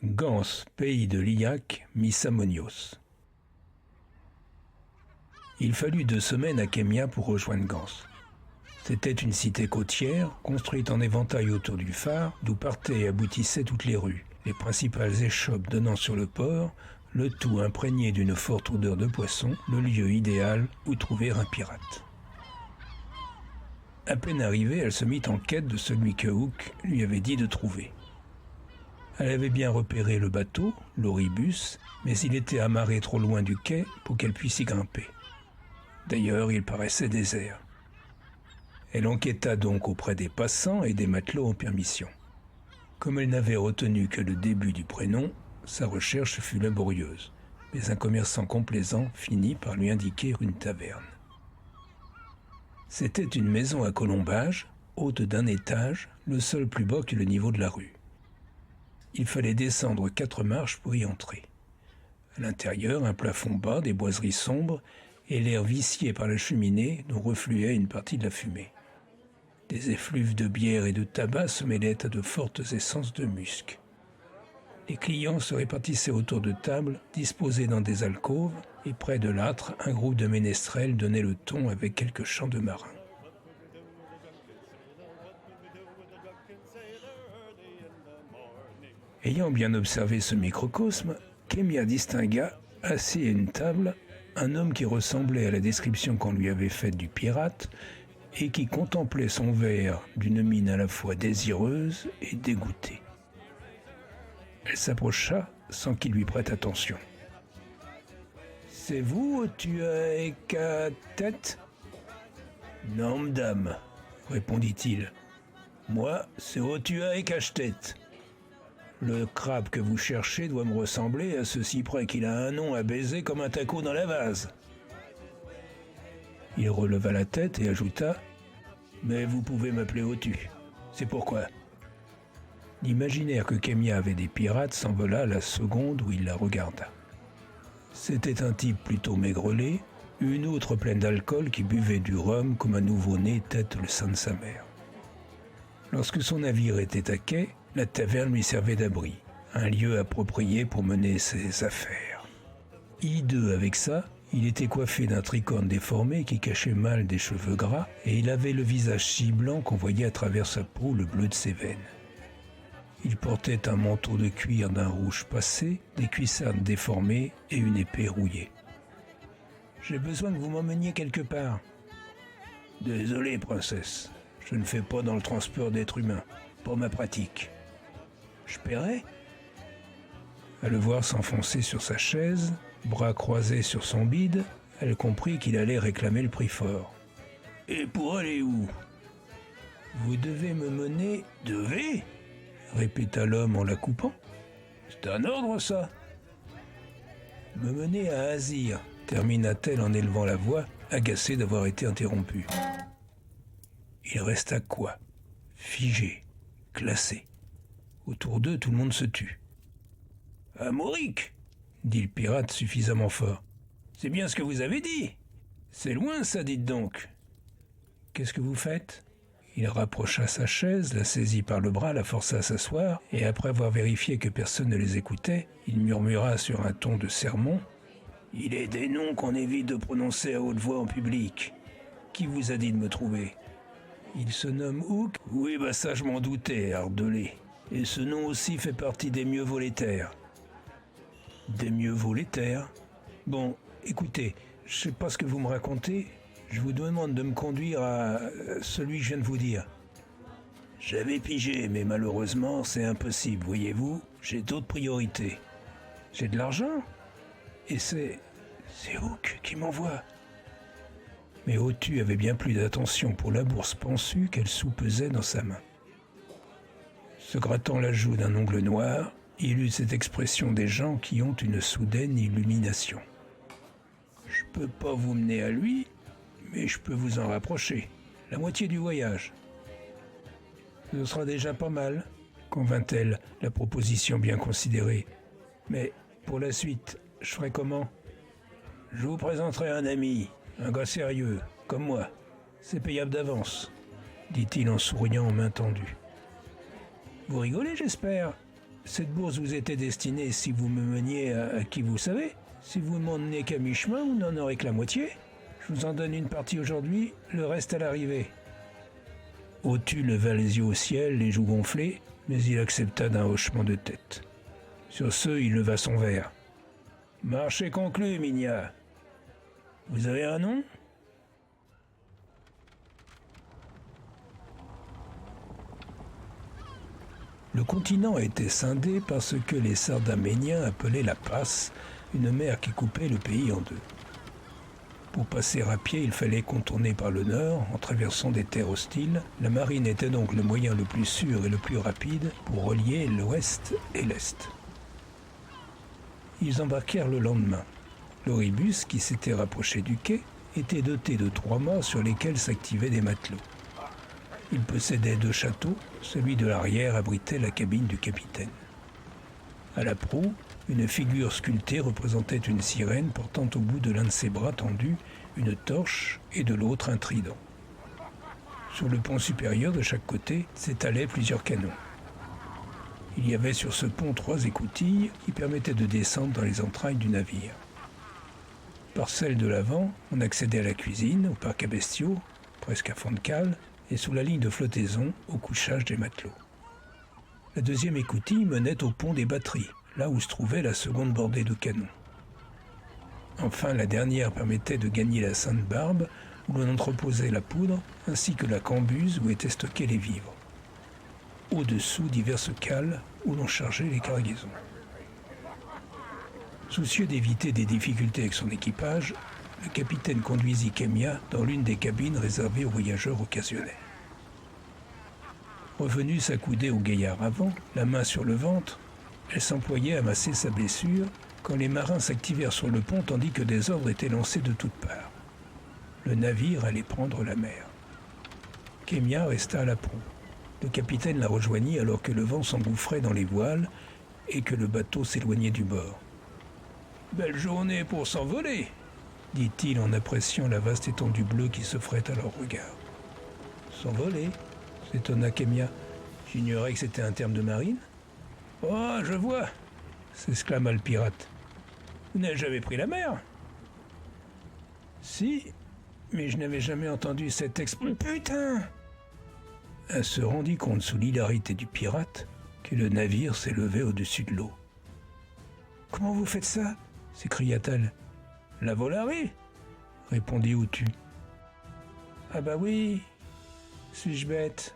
Gans, pays de l'Illac, Missamonios. Il fallut 2 semaines à Kémia pour rejoindre Gans. C'était une cité côtière, construite en éventail autour du phare, d'où partaient et aboutissaient toutes les rues, les principales échoppes donnant sur le port, le tout imprégné d'une forte odeur de poisson, le lieu idéal où trouver un pirate. À peine arrivée, elle se mit en quête de celui que Hook lui avait dit de trouver. Elle avait bien repéré le bateau, l'Oribus, mais il était amarré trop loin du quai pour qu'elle puisse y grimper. D'ailleurs, il paraissait désert. Elle enquêta donc auprès des passants et des matelots en permission. Comme elle n'avait retenu que le début du prénom, sa recherche fut laborieuse, mais un commerçant complaisant finit par lui indiquer une taverne. C'était une maison à colombage, haute d'1 étage, le sol plus bas que le niveau de la rue. Il fallait descendre 4 marches pour y entrer. À l'intérieur, un plafond bas, des boiseries sombres et l'air vicié par la cheminée dont refluait une partie de la fumée. Des effluves de bière et de tabac se mêlaient à de fortes essences de musc. Les clients se répartissaient autour de tables disposées dans des alcôves et près de l'âtre, un groupe de ménestrels donnait le ton avec quelques chants de marins. Ayant bien observé ce microcosme, Kémia distingua, assis à une table, un homme qui ressemblait à la description qu'on lui avait faite du pirate et qui contemplait son verre d'une mine à la fois désireuse et dégoûtée. Elle s'approcha sans qu'il lui prête attention. « C'est vous, Otuaekatet ?»« Non, madame, répondit-il. Moi, c'est Otuaekashtet. Le crabe que vous cherchez doit me ressembler à ceci près qu'il a un nom à baiser comme un taco dans la vase. » Il releva la tête et ajouta « Mais vous pouvez m'appeler Otu. C'est pourquoi ?» L'imaginaire que Kémia avait des pirates s'envola à la seconde où il la regarda. C'était un type plutôt maigrelet, une outre pleine d'alcool qui buvait du rhum comme un nouveau-né tête le sein de sa mère. Lorsque son navire était à quai, la taverne lui servait d'abri, un lieu approprié pour mener ses affaires. Hideux avec ça, il était coiffé d'un tricorne déformé qui cachait mal des cheveux gras et il avait le visage si blanc qu'on voyait à travers sa peau le bleu de ses veines. Il portait un manteau de cuir d'un rouge passé, des cuissardes déformées et une épée rouillée. « J'ai besoin que vous m'emmeniez quelque part. »« Désolé, princesse, je ne fais pas dans le transport d'êtres humains, pas ma pratique. »« Je paierai ?» À le voir s'enfoncer sur sa chaise, bras croisés sur son bide, elle comprit qu'il allait réclamer le prix fort. « Et pour aller où ?»« Vous devez me mener... »« Devez ?» répéta l'homme en la coupant. « C'est un ordre, ça !»« Me mener à Azir, » termina-t-elle en élevant la voix, agacée d'avoir été interrompue. Il resta quoi? Figé, glacé. Autour d'eux, tout le monde se tut. « À Mauric !» dit le pirate suffisamment fort. « C'est bien ce que vous avez dit. C'est loin, ça, dites donc. »« Qu'est-ce que vous faites ?» Il rapprocha sa chaise, la saisit par le bras, la força à s'asseoir, et après avoir vérifié que personne ne les écoutait, il murmura sur un ton de sermon « Il est des noms qu'on évite de prononcer à haute voix en public. Qui vous a dit de me trouver ?»« Il se nomme Hook ?»« Oui, bah ça je m'en doutais, Ardelé. Et ce nom aussi fait partie des mieux volétaires. »« Des mieux volétaires ? Bon, écoutez, je sais pas ce que vous me racontez. Je vous demande de me conduire à celui que je viens de vous dire. » J'avais pigé, mais malheureusement, c'est impossible, voyez-vous. J'ai d'autres priorités. J'ai de l'argent. Et c'est Hook qui m'envoie. Mais Otu avait bien plus d'attention pour la bourse pensue qu'elle soupesait dans sa main. Se grattant la joue d'un ongle noir, il eut cette expression des gens qui ont une soudaine illumination. « Je peux pas vous mener à lui, mais je peux vous en rapprocher. La moitié du voyage. » « Ce sera déjà pas mal, » convint-elle, la proposition bien considérée. « Mais pour la suite, je ferai comment ? » « Je vous présenterai un ami, un gars sérieux, comme moi. C'est payable d'avance, » dit-il en souriant en main tendue. « Vous rigolez, j'espère. Cette bourse vous était destinée si vous me meniez à qui vous savez. Si vous m'emmenez qu'à mi-chemin, vous n'en aurez que la moitié. Je vous en donne une partie aujourd'hui, le reste à l'arrivée. Otu leva les yeux au ciel, les joues gonflées, mais il accepta d'un hochement de tête. Sur ce, il leva son verre. « Marché conclu, Minia. Vous avez un nom ?» Le continent était scindé par ce que les Sardaméniens appelaient la passe, une mer qui coupait le pays en deux. Pour passer à pied, il fallait contourner par le nord, en traversant des terres hostiles. La marine était donc le moyen le plus sûr et le plus rapide pour relier l'ouest et l'est. Ils embarquèrent le lendemain. L'oribus, qui s'était rapproché du quai, était doté de 3 mâts sur lesquels s'activaient des matelots. Il possédait 2 châteaux, celui de l'arrière abritait la cabine du capitaine. À la proue, une figure sculptée représentait une sirène portant au bout de l'un de ses bras tendus une torche et de l'autre un trident. Sur le pont supérieur de chaque côté s'étalaient plusieurs canons. Il y avait sur ce pont 3 écoutilles qui permettaient de descendre dans les entrailles du navire. Par celle de l'avant, on accédait à la cuisine, au parc à bestiaux, presque à fond de cale, et sous la ligne de flottaison, au couchage des matelots. La deuxième écoutille menait au pont des batteries, là où se trouvait la seconde bordée de canons. Enfin, la dernière permettait de gagner la Sainte-Barbe, où l'on entreposait la poudre, ainsi que la cambuse où étaient stockés les vivres. Au-dessous, diverses cales où l'on chargeait les cargaisons. Soucieux d'éviter des difficultés avec son équipage, le capitaine conduisit Kemia dans l'une des cabines réservées aux voyageurs occasionnels. Revenue s'accouder au gaillard avant, la main sur le ventre, elle s'employait à masser sa blessure quand les marins s'activèrent sur le pont tandis que des ordres étaient lancés de toutes parts. Le navire allait prendre la mer. Kemia resta à la proue. Le capitaine la rejoignit alors que le vent s'engouffrait dans les voiles et que le bateau s'éloignait du bord. « Belle journée pour s'envoler !» dit-il en appréciant la vaste étendue bleue qui s'offrait à leur regard. « S'envoler ?» s'étonna Kemia. « J'ignorais que c'était un terme de marine. »« Oh, je vois !» s'exclama le pirate. « Vous n'avez jamais pris la mer ?»« Si, mais je n'avais jamais entendu cette Putain !» Elle se rendit compte sous l'hilarité du pirate que le navire s'élevait au-dessus de l'eau. « Comment vous faites ça ?» s'écria-t-elle. « La volarie ?» répondit Otu. « Ah bah oui, suis-je bête ?